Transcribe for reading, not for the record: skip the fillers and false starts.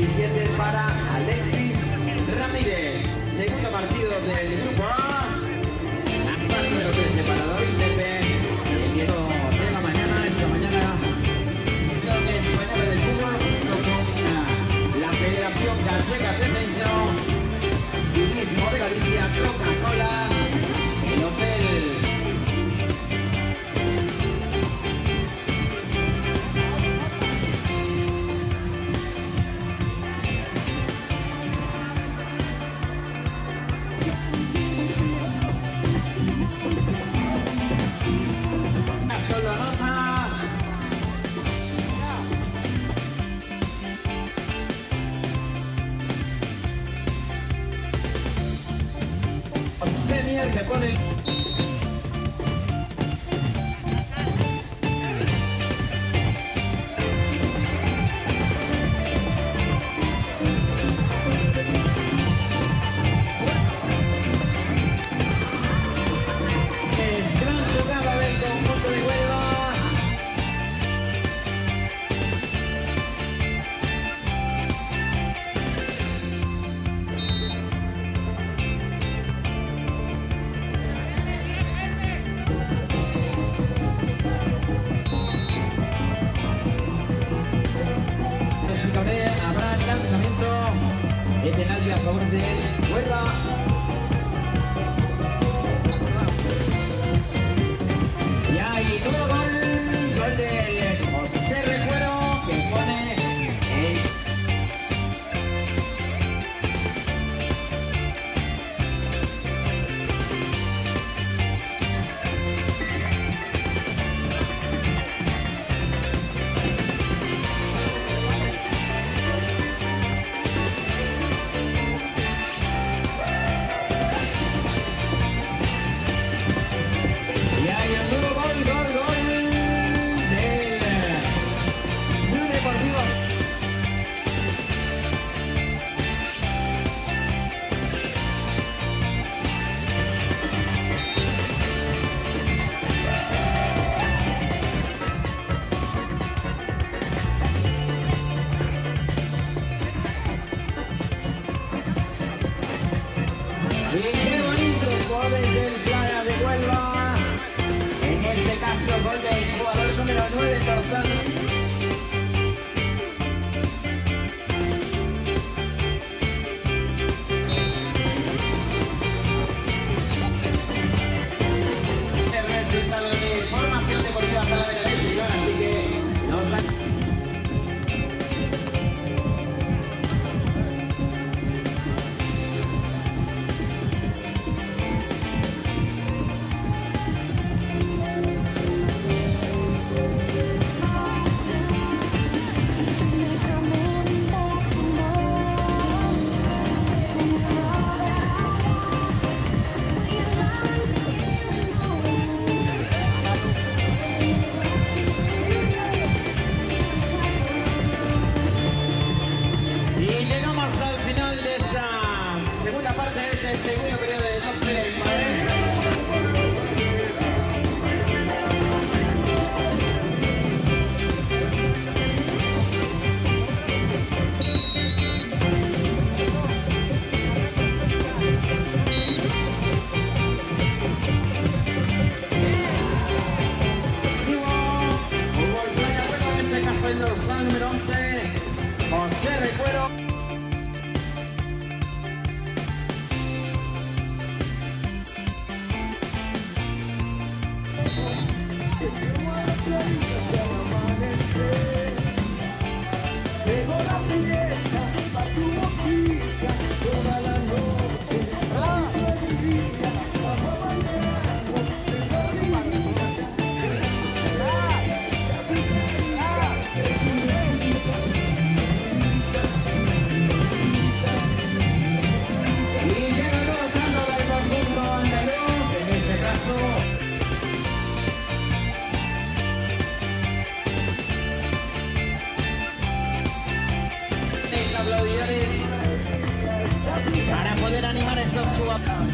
17 para Alexis Ramírez. Segundo partido del grupo A. Azar número 13 para David Pepe. El 10 de la mañana, esta mañana. Lo que es mañana del fútbol junto con la Federación Gallega de Ascenso. Turismo de Galicia, Coca-Cola, el hotel. Solo nota. Semier que pone. Gran jugada del conjunto de Huelva. Habrá lanzamiento de penalti a favor de Huelva. Y hay nuevo gol de José Recuero que pone y qué bonito gol del Playa de Huelva. En este caso, gol del jugador número 9, Tarzán. El resultado de formación deportiva para la Benedicción, así que nos segundo periodo de top del Madrid. Hubo el Playa Huelva, en este caso el dorsal número 11, José Recuero. Llegó la fiesta pa' tu boquita, toda la noche, vamos a bailar, y llega gozando del conjunto andaluz, en este caso. Aplaudidores para poder animar a estos jugadores.